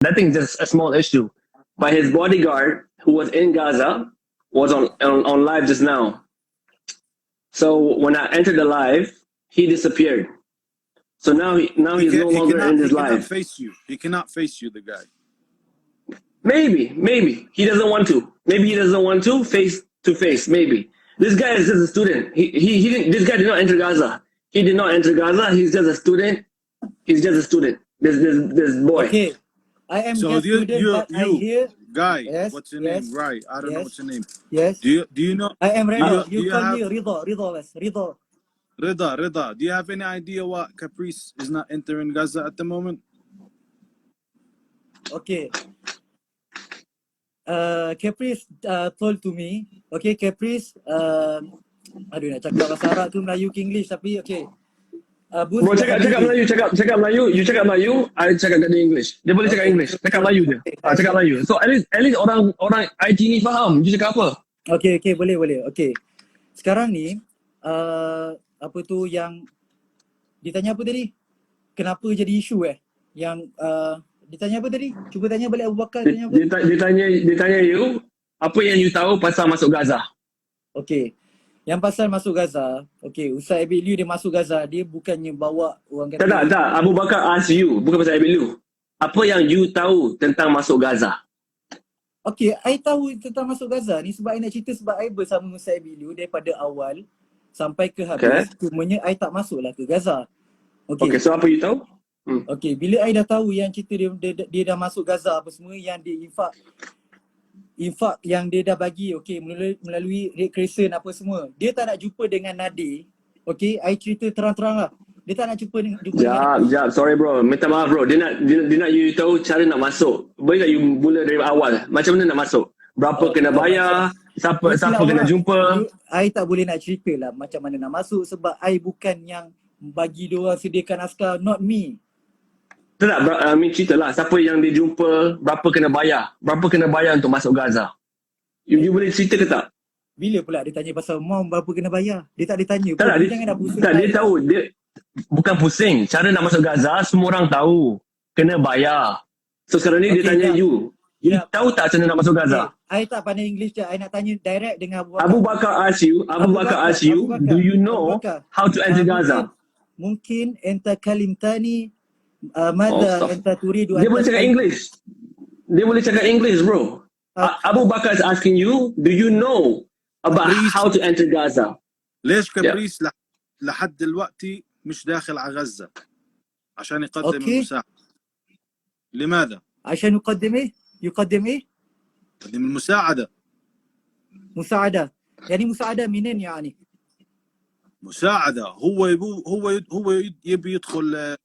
That thing's just a small issue. But his bodyguard, who was in Gaza, was on live just now. So when I entered the live, he disappeared. So now he's no longer in his live. He cannot face you, the guy. Maybe he doesn't want to. Maybe he doesn't want to face to face. Maybe this guy is just a student. He didn't. This guy did not enter Gaza. He did not enter Gaza. He's just a student. He's just a student. This boy. Okay, I am So just student, but I hear. Guy, Yes, what's your yes, name? Right, I don't know yes, what's your name. yes. Do you know? I am Rida. do You you call have me Rida bas. Rida. Rida? Do you have any idea why Caprice is not entering Gaza at the moment? Okay. Caprice told to me. Okay, Caprice. Aduh, nak cakap bahasa Arab tu Melayu ke English, tapi okay. Bro, cakap Melayu, cakap Melayu. You cakap Melayu, I cakap Gaduh English. Dia boleh cakap English. Cakap Melayu je. Cakap Melayu. So at least orang IT ni faham. You cakap apa? Okay, boleh. Okay. Sekarang ni, apa tu yang ditanya apa tadi? Kenapa jadi isu Yang ditanya apa tadi? Cuba tanya balik Abu Bakar. Ditanya you, apa yang you tahu pasal masuk Gaza? Okay. Yang pasal masuk Gaza, okay, Ustaz Ebit Lew dia masuk Gaza, dia bukannya bawa orang kata... Tak. Abu Bakar ask you, bukan pasal Ebit Lew. Apa yang you tahu tentang masuk Gaza? Okay, I tahu tentang masuk Gaza ni sebab I nak cerita sebab I bersama Ustaz Ebit Lew daripada awal sampai ke habis. Cumanya I tak masuklah ke Gaza. Okay, so apa you tahu? Okay, bila I dah tahu yang cerita dia dah masuk Gaza apa semua, yang dia infak yang dia dah bagi, okay, melalui Red Crescent apa semua. Dia tak nak jumpa dengan Nadir. Okay, I cerita terang-terang lah. Dia tak nak jumpa dengan Jap, sorry bro. Minta maaf bro. Dia nak you tahu cara nak masuk. Boleh tak you mula dari awal? Macam mana nak masuk? Berapa kena bayar? Siapa kena jumpa? I tak boleh nak cerita lah macam mana nak masuk sebab I bukan yang bagi diorang sediakan askar, not me. Tak, cerita lah. Siapa yang dia jumpa, berapa kena bayar? Berapa kena bayar untuk masuk Gaza? You boleh cerita ke tak? Bila pula dia tanya pasal berapa kena bayar? Dia tak ditanya. Dia jangan dah pusing. Tak, dia tahu. Dia bukan pusing. Cara nak masuk Gaza, semua orang tahu. Kena bayar. So sekarang ni dia tanya you. You tahu tak macam mana nak masuk Gaza? I tak pandai English je. I nak tanya direct dengan Abu Bakar ask you, do you know how to enter Gaza? Mungkin enta kalimtani mada enta turidu. Dia boleh cakap English. Dia boleh cakap English, bro. Abu Bakar is asking you, do you know about how to enter Gaza? ليش كابريس لحد دلوقتي مش داخل على غزة عشان يقدم المساعدة؟ لماذا؟ عشان يقدم ايه؟ يقدم المساعدة. مساعدة. يعني مساعدة منين يعني؟ مساعدة. هو يبي يدخل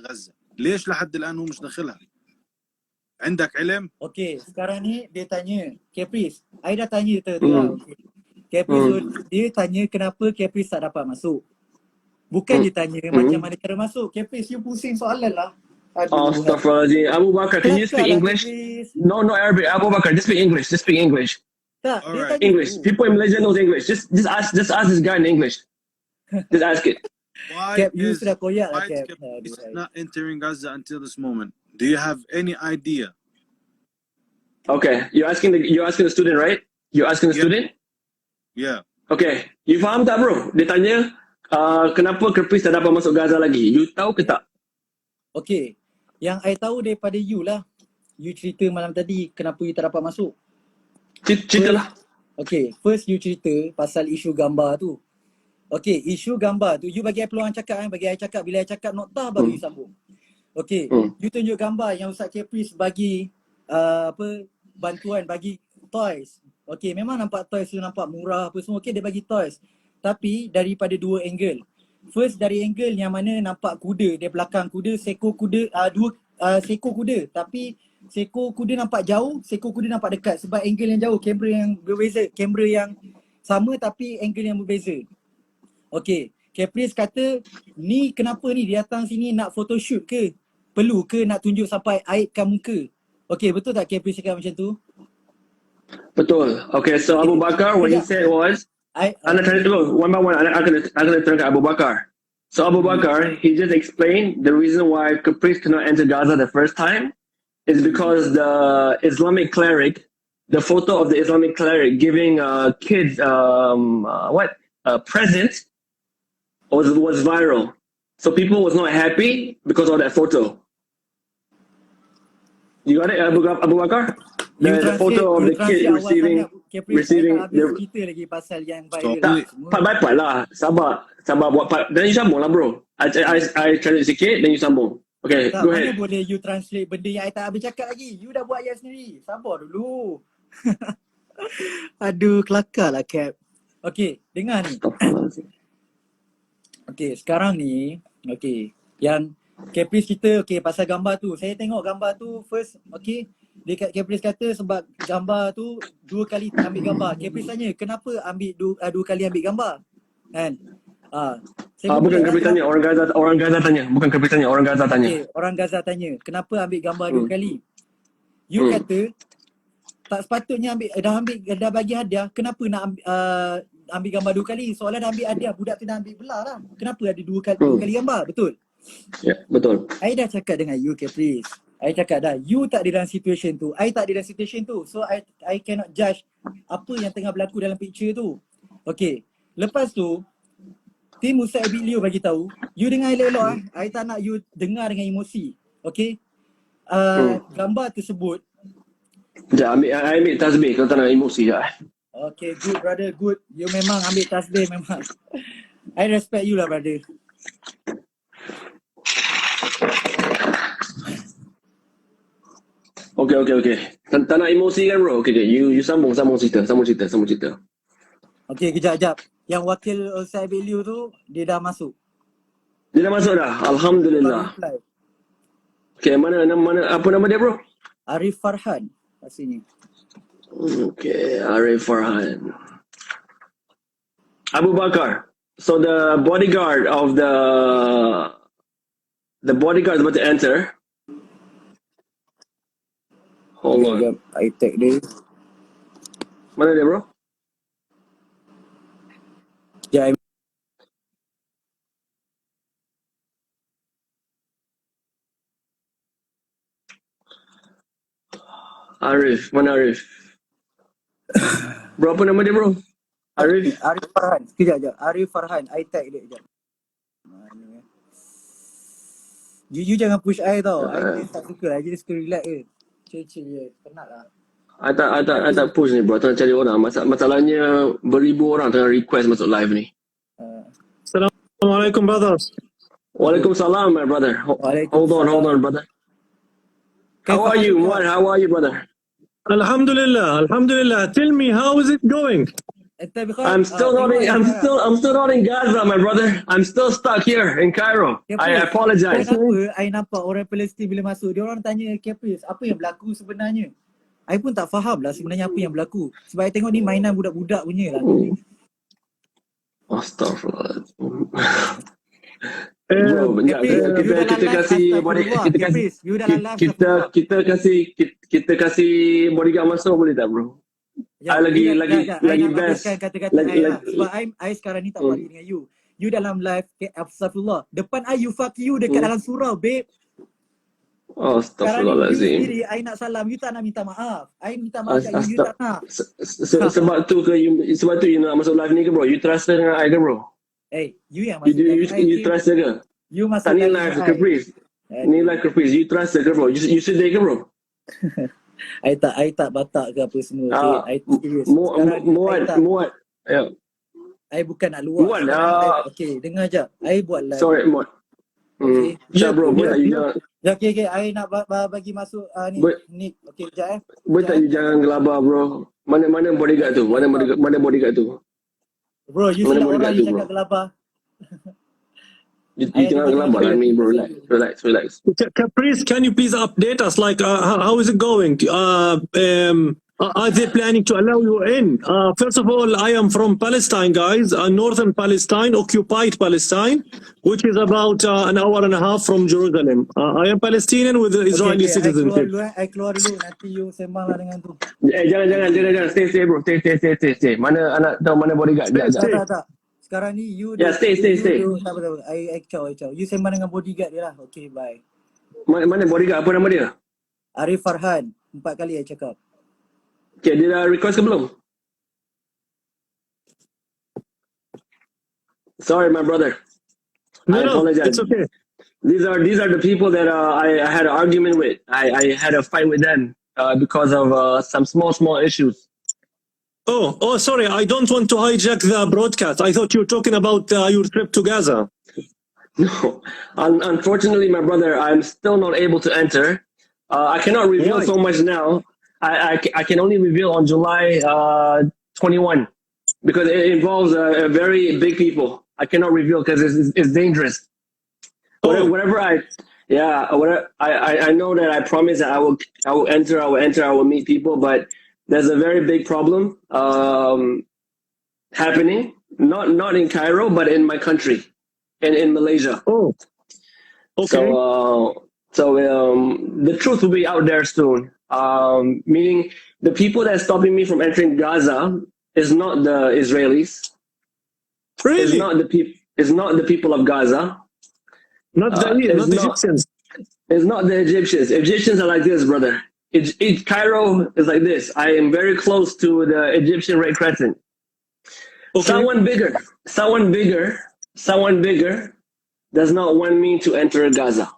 غزة. ليش لحد الآن هو مش داخلها؟ عندك علم؟ اوكي, sekarang ni dia tanya Caprice. I dah tanya Caprice dia tanya kenapa Caprice tak dapat masuk. Bukan dia tanya macam mana cara masuk. Caprice, you pusing soalan lah. Astaghfirullahaladzim. Abu Bakar, can you speak English? No, Arabic. Abu Bakar, just speak English. Tak, right. English. People in Malaysia knows English. Just ask this guy in English. Just ask it. Why is Caprice not entering Gaza until this moment? Do you have any idea? Okay, you're asking the student, right? You're asking the student? Yeah. Okay, you faham tak bro? Dia tanya kenapa Caprice tak dapat masuk Gaza lagi. You tahu ke tak? Okay, yang I tahu daripada you lah. You cerita malam tadi kenapa you tak dapat masuk. Ceritalah. Okay, first you cerita pasal isu gambar tu. Okay, isu gambar tu you bagi I peluang cakap bagi I cakap, bila I cakap noktah baru you sambung. Okay, you tunjuk gambar yang Ustaz Caprice bagi bantuan, bagi toys. Okay, memang nampak toys tu nampak murah apa semua. Okay, dia bagi toys. Tapi daripada dua angle. First dari angle yang mana nampak kuda, dia belakang kuda, seekor kuda, seekor kuda. Tapi seekor kuda nampak jauh, seekor kuda nampak dekat. Sebab angle yang jauh, kamera yang berbeza. Kamera yang sama tapi angle yang berbeza. Okay, Caprice kata, ni kenapa ni dia datang sini nak photoshoot ke? Perlu ke nak tunjuk sampai aibkan muka? Okay, betul tak Caprice cakap macam tu? Betul. Okay, so Abu Bakar, what he said was, Anda try to go one by one. Akan terangkan Abu Bakar. So Abu Bakar, he just explained the reason why Caprice cannot enter Gaza the first time is because the Islamic cleric, the photo of the Islamic cleric giving kids present was viral. So people was not happy because of that photo. You got it, Abu Bakar? The photo of the kid receiving habis cerita lagi pasal yang viral Sorry. semua. Part lah. Sabar buat part. Dan you sambung lah bro. I translate sikit, then you sambung. Okay, Tak, go mana ahead. boleh you translate benda yang I tak habis cakap lagi. You dah buat ayat sendiri. Sabar dulu. Aduh, kelakar lah Cap. Okay, dengar ni. Okay, sekarang ni, okay, yang Caprice cerita, okay, pasal gambar tu. Saya tengok gambar tu first, okay. Dekat Caprice kata sebab gambar tu 2 kali ambil gambar. Caprice tanya, kenapa ambil 2 kali ambil gambar? Kan? Bukan Caprice tanya, orang Gaza tanya. Bukan Caprice tanya, orang Gaza tanya. Okay, orang Gaza tanya, kenapa ambil gambar 2 kali? You kata, tak sepatutnya dah bagi hadiah, kenapa nak ambil gambar 2 kali? Soalan dah ambil hadiah, budak tu dah ambil belah lah. Kenapa ada 2 kali gambar? Betul? Ya, betul. I dah cakap dengan you, Caprice. I cakap dah, you tak di dalam situation tu. I tak di dalam situation tu. So, I cannot judge apa yang tengah berlaku dalam picture tu. Okay. Lepas tu, tim Ustaz Ebit Lew bagi tahu, you dengar elok-elok I tak nak you dengar dengan emosi. Okay. Gambar tersebut. Sekejap, I ambil tasbih kalau tak nak emosi je. Okay, good brother, good. You memang ambil tasbih memang. I respect you lah brother. Okay. Tak nak emosi kan bro? Okay. You sambung cerita. Okay, kejap. Yang wakil Ustaz Ebit Lew tu, dia dah masuk. Dia dah masuk dah? Alhamdulillah. Okay, mana apa nama dia bro? Arif Farhan kat sini. Okay, Arif Farhan. Abu Bakar. So the bodyguard of the bodyguard is about to enter. Hold on. I take dia. Mana dia bro? Ya, Arif, mana Arif? Bro, apa nama dia bro? Arif Farhan. Sekejap. Arif Farhan. I tag dia sekejap. You jangan push I tau. I tak suka. I just suka relax je. Chill je. Penat lah. I tak push ni bro. Tengah cari orang. Masalahnya beribu orang tengah request masuk live ni. Assalamualaikum brothers. Waalaikumsalam my brother. Hold on brother. How are you? How are you brother? Alhamdulillah. Tell me, how is it going? I'm still not in Gaza, my brother. I'm still stuck here in Cairo. I apologize. Kenapa I nampak orang Palestin bila masuk, dia orang tanya Caprice, apa yang berlaku sebenarnya? I pun tak faham lah sebenarnya apa yang berlaku. Sebab I tengok ni mainan budak-budak punya lah. Astaghfirullah. Bro, kita kasih bodyguard masuk boleh tak bro? Lagi best. Sebab I sekarang ni tak worry dengan you. You dalam live, astagfirullah. Depan I, you fuck you dekat dalam surau, babe. Astaghfirullahalazim. Sekarang ni, I nak salam, you tak nak minta maaf. I minta maaf kat you tak nak. Sebab tu you nak masuk live ni ke bro? You trust dengan I ke bro? You yang masuk you trust ke? You masuk ni live Caprice. Ni live Caprice. You trust ke bro? You sedih ke bro? I tak batak ke apa semua. Okay, I serious. Muat. Ya. I bukan nak luar. Okay, dengar jap. I buat live. Sorry, Muat. Okay. Bro, boleh tak you jangan. Okay. I nak bagi masuk ni. Okay, sekejap Boleh tak you jangan gelabah bro? Mana bodyguard tu? Mana bodyguard tu? Bro, you silap orang you cakap gelabah. You jangan gelabah lah ni bro. Relax. Caprice, can you please update us? Like, how is it going? Are they planning to allow you in? First of all, I am from Palestine, guys. Northern Palestine, occupied Palestine, which is about an hour and a half from Jerusalem. I am Palestinian with Israeli citizenship. I keluar dulu, nanti you sembang lah dengan tu. Jangan. Stay bro. Stay. Mana anak tahu mana bodyguard? Tak. Sekarang ni you stay. Tak apa. I chow. You sembang dengan bodyguard dia lah. Okay, bye. Mana bodyguard? Apa nama dia? Arif Farhan, 4 kali I cakap. Okay, did I request ke belum? Sorry, my brother. I apologize. It's okay. These are the people that I had an argument with. I had a fight with them because of some small issues. Oh, sorry. I don't want to hijack the broadcast. I thought you were talking about your trip to Gaza. No, unfortunately, my brother, I'm still not able to enter. I cannot reveal so much now. I can only reveal on July 21 because it involves a very big people. I cannot reveal because it's dangerous. Whatever I know that I promise that I will enter. I will meet people, but there's a very big problem happening. Not in Cairo, but in my country, in Malaysia. Oh, okay. So the truth will be out there soon. Meaning the people that's stopping me from entering Gaza is not the Israelis. Really? It's not the people of Gaza. Not the Egyptians. It's not the Egyptians. Egyptians are like this, brother. Cairo is like this. I am very close to the Egyptian Red Crescent. Okay. Someone bigger does not want me to enter Gaza.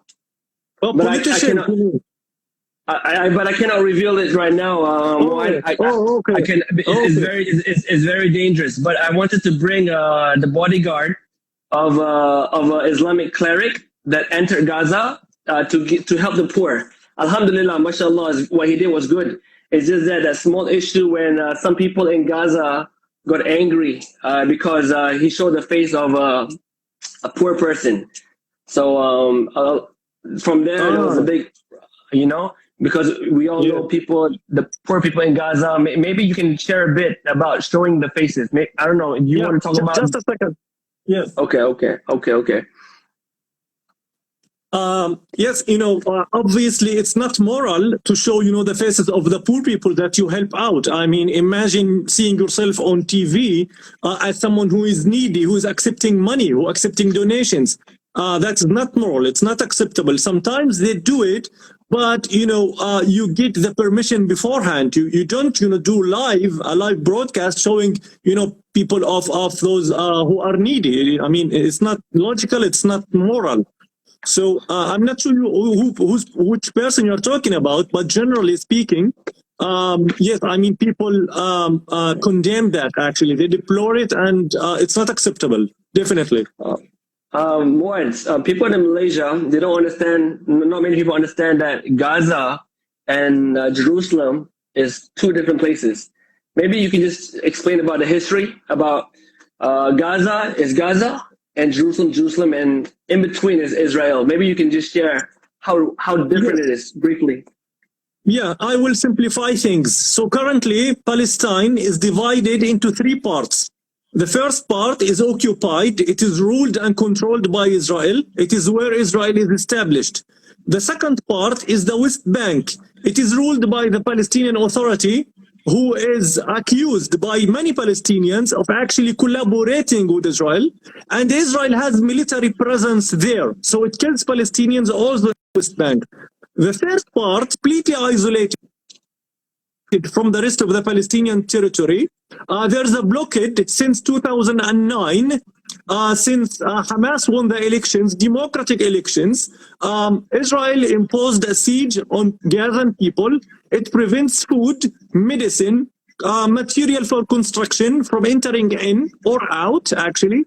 Oh, but I cannot reveal it right now. Okay. It's very dangerous. But I wanted to bring the bodyguard of an Islamic cleric that entered Gaza to help the poor. Alhamdulillah, mashallah, what he did was good. It's just that small issue when some people in Gaza got angry because he showed the face of a poor person. So from there, it was a big, because we all know the poor people in Gaza. Maybe you can share a bit about showing the faces. I don't know. You want to talk about? Just a second. Yes. Okay. Yes, obviously it's not moral to show, the faces of the poor people that you help out. I mean, imagine seeing yourself on TV as someone who is needy, who is accepting money, who accepting donations. That's not moral. It's not acceptable. Sometimes they do it, but you get the permission beforehand. You don't do a live broadcast showing people of those who are needy. I mean, it's not logical. It's not moral. So I'm not sure which person you're talking about, but generally speaking, yes, I mean people condemn that. Actually, they deplore it, and it's not acceptable. Definitely. People in Malaysia, they don't understand. Not many people understand that Gaza and Jerusalem is two different places. Maybe you can just explain about the history about Gaza is Gaza and Jerusalem, and in between is Israel. Maybe you can just share how different it is briefly. Yeah, I will simplify things. So currently, Palestine is divided into 3 parts. The first part is occupied. It is ruled and controlled by Israel. It is where Israel is established. The second part is the West Bank. It is ruled by the Palestinian Authority, who is accused by many Palestinians of actually collaborating with Israel. And Israel has military presence there. So it kills Palestinians also in the West Bank. The third part, completely isolated from the rest of the Palestinian territory. There's a blockade since 2009, since Hamas won the elections, democratic elections. Israel imposed a siege on Gazan people. It prevents food, medicine, material for construction from entering in or out, actually.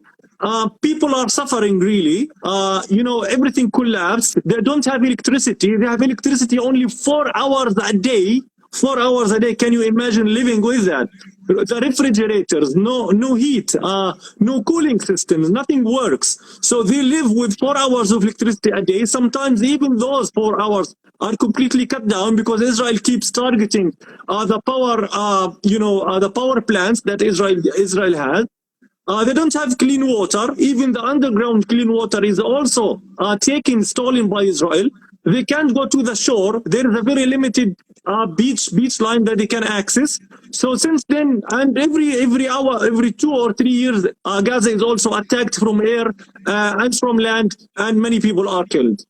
People are suffering, really. Everything collapsed. They don't have electricity. They have electricity only 4 hours a day. 4 hours a day. Can you imagine living with that? The refrigerators, no heat, no cooling systems, nothing works. So they live with 4 hours of electricity a day. Sometimes even those 4 hours are completely cut down because Israel keeps targeting the power plants that Israel has. They don't have clean water. Even the underground clean water is also stolen by Israel. They can't go to the shore. There is a very limited beach line that they can access. So since then, and every hour, every 2 or 3 years, Gaza is also attacked from air and from land, and many people are killed.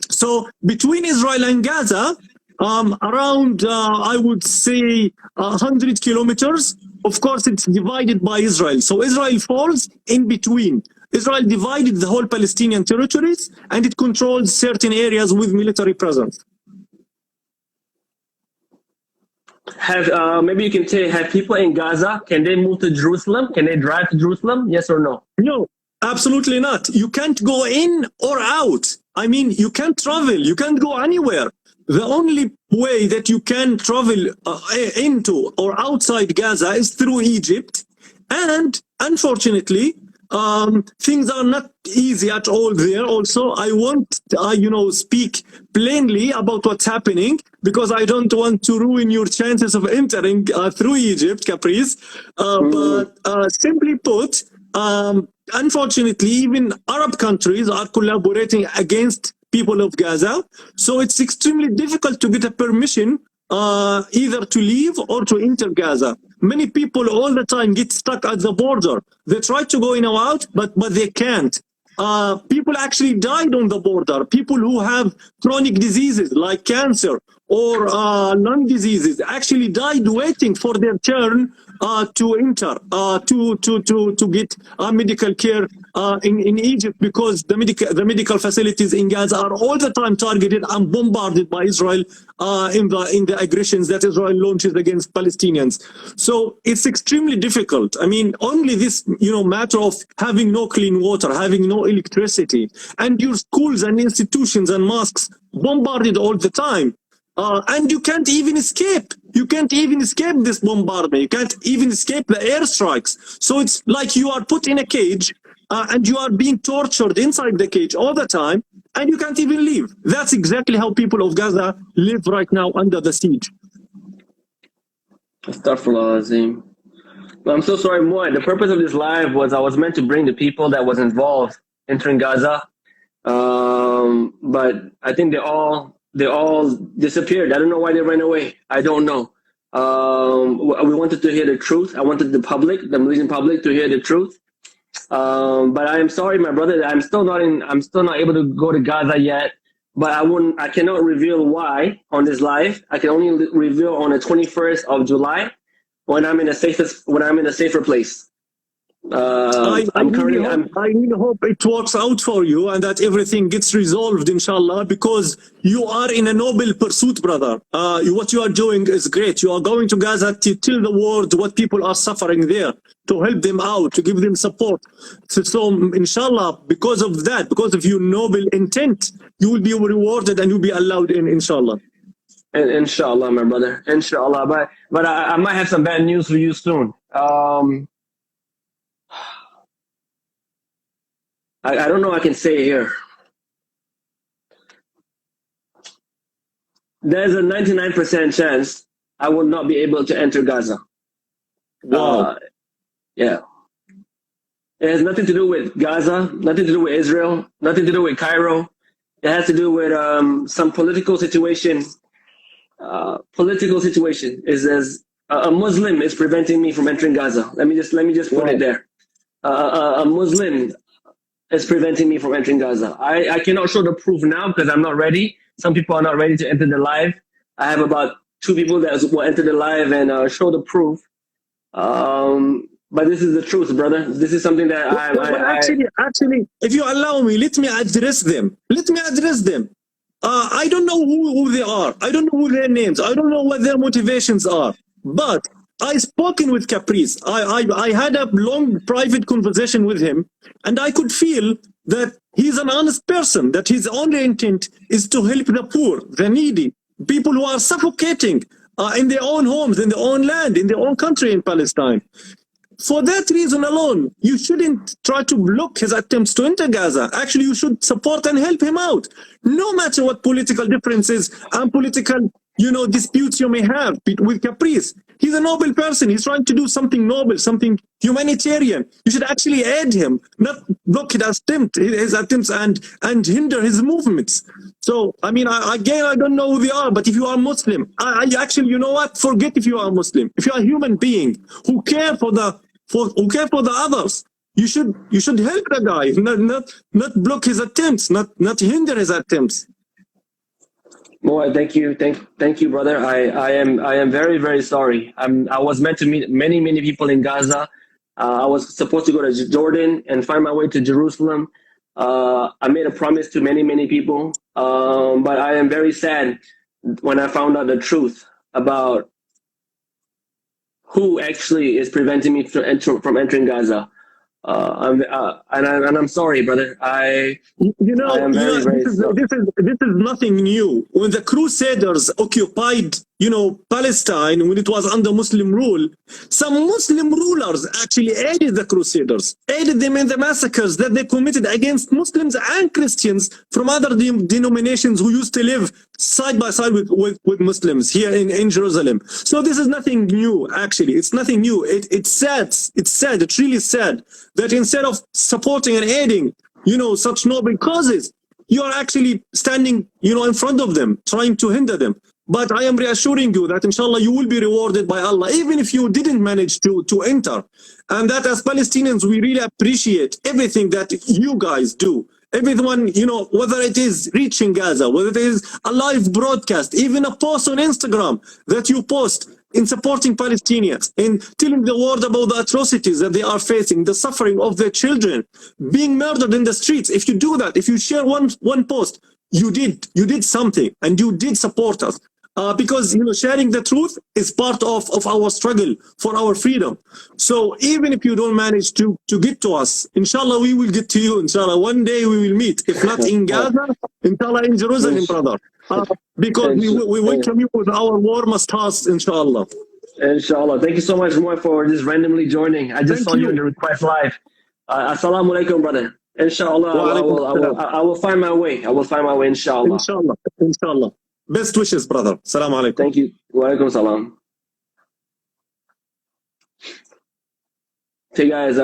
So between Israel and Gaza, around, I would say, 100 kilometers. Of course, it's divided by Israel. So Israel falls in between. Israel divided the whole Palestinian territories, and it controls certain areas with military presence. Have maybe you can tell, have people in Gaza, can they move to Jerusalem? Can they drive to Jerusalem? Yes or no? No, absolutely not. You can't go in or out. I mean, you can't travel. You can't go anywhere. The only way that you can travel into or outside Gaza is through Egypt. And unfortunately, things are not easy at all there. Also, I want, speak plainly about what's happening, because I don't want to ruin your chances of entering through Egypt, Caprice. But simply put, unfortunately, even Arab countries are collaborating against people of Gaza. So it's extremely difficult to get a permission either to leave or to enter Gaza. Many people all the time get stuck at the border. They try to go in or out, but they can't. People actually died on the border. People who have chronic diseases like cancer or lung diseases actually died waiting for their turn to enter, to get medical care in Egypt, because the medical facilities in Gaza are all the time targeted and bombarded by Israel in the aggressions that Israel launches against Palestinians. So it's extremely difficult. I mean, only this matter of having no clean water, having no electricity, and your schools and institutions and mosques bombarded all the time. And you can't even escape. You can't even escape this bombardment. You can't even escape the airstrikes. So it's like you are put in a cage and you are being tortured inside the cage all the time, and you can't even leave. That's exactly how people of Gaza live right now under the siege. Astaghfirullah Azim. I'm so sorry, Moy. The purpose of this live was I was meant to bring the people that was involved entering Gaza. But I think they all disappeared. I don't know why they ran away. I don't know. We wanted to hear the truth. I wanted the Malaysian public to hear the truth. But I am sorry, my brother, that I'm still not able to go to Gaza yet. But I cannot reveal why on this live. I can only reveal on the 21st of July when I'm in a safer place. I really hope it works out for you and that everything gets resolved, inshallah, because you are in a noble pursuit, brother. What you are doing is great. You are going to Gaza to tell the world what people are suffering there, to help them out, to give them support. So inshallah, because of that, because of your noble intent, you will be rewarded and you'll be allowed in, inshallah. Inshallah, my brother. Inshallah. But I might have some bad news for you soon. I don't know I can say it here. There's a 99% chance I will not be able to enter Gaza. Wow. Yeah. It has nothing to do with Gaza, nothing to do with Israel, nothing to do with Cairo. It has to do with some political situation. Political situation is as a Muslim is preventing me from entering Gaza. Let me just put it there. A Muslim is preventing me from entering Gaza. I cannot show the proof now because I'm not ready. Some people are not ready to enter the live. I have about 2 people that will enter the live and show the proof. But this is the truth, brother. This is something that actually, if you allow me, let me address them. I don't know who they are. I don't know who their names. I don't know what their motivations are. But I spoken with Caprice. I had a long private conversation with him, and I could feel that he's an honest person, that his only intent is to help the poor, the needy, people who are suffocating in their own homes, in their own land, in their own country in Palestine. For that reason alone, you shouldn't try to block his attempts to enter Gaza. Actually, you should support and help him out, no matter what political differences and political disputes you may have with Caprice. He's a noble person. He's trying to do something noble, something humanitarian. You should actually aid him, not block his attempts and hinder his movements. So, I mean, I don't know who they are, but if you are Muslim, I actually, you know what? Forget if you are Muslim. If you are a human being who care for the others, you should help the guy, not block his attempts, not hinder his attempts. Moa, thank you, thank you, brother. I am very, very sorry. I was meant to meet many people in Gaza. I was supposed to go to Jordan and find my way to Jerusalem. I made a promise to many people, but I am very sad when I found out the truth about who actually is preventing me from entering Gaza. I'm sorry, brother. I am very, very sorry. This is nothing new. When the Crusaders occupied, Palestine, when it was under Muslim rule, some Muslim rulers actually aided the Crusaders, aided them in the massacres that they committed against Muslims and Christians from other denominations who used to live side by side with Muslims here in Jerusalem. So this is nothing new, actually. It's nothing new. It's sad. It's sad. It's really sad that instead of supporting and aiding, such noble causes, you are actually standing, in front of them, trying to hinder them. But I am reassuring you that inshallah you will be rewarded by Allah, even if you didn't manage to enter. And that as Palestinians, we really appreciate everything that you guys do. Everyone, whether it is reaching Gaza, whether it is a live broadcast, even a post on Instagram that you post in supporting Palestinians, in telling the world about the atrocities that they are facing, the suffering of their children, being murdered in the streets. If you do that, if you share one post, you did something, and you did support us. Because sharing the truth is part of our struggle for our freedom. So even if you don't manage to get to us, inshallah we will get to you. Inshallah one day we will meet, if not in Gaza, inshallah in Jerusalem, brother. Because we welcome you with our warmest hearts, inshallah. Inshallah. Thank you so much, Moy, for just randomly joining. I just saw you in the request live. Assalamu alaikum, brother. Inshallah, I will find my way. I will find my way, inshallah. Inshallah. Best wishes, brother. Assalamu alaikum. Thank you. Wa alaikum salam. Okay, guys.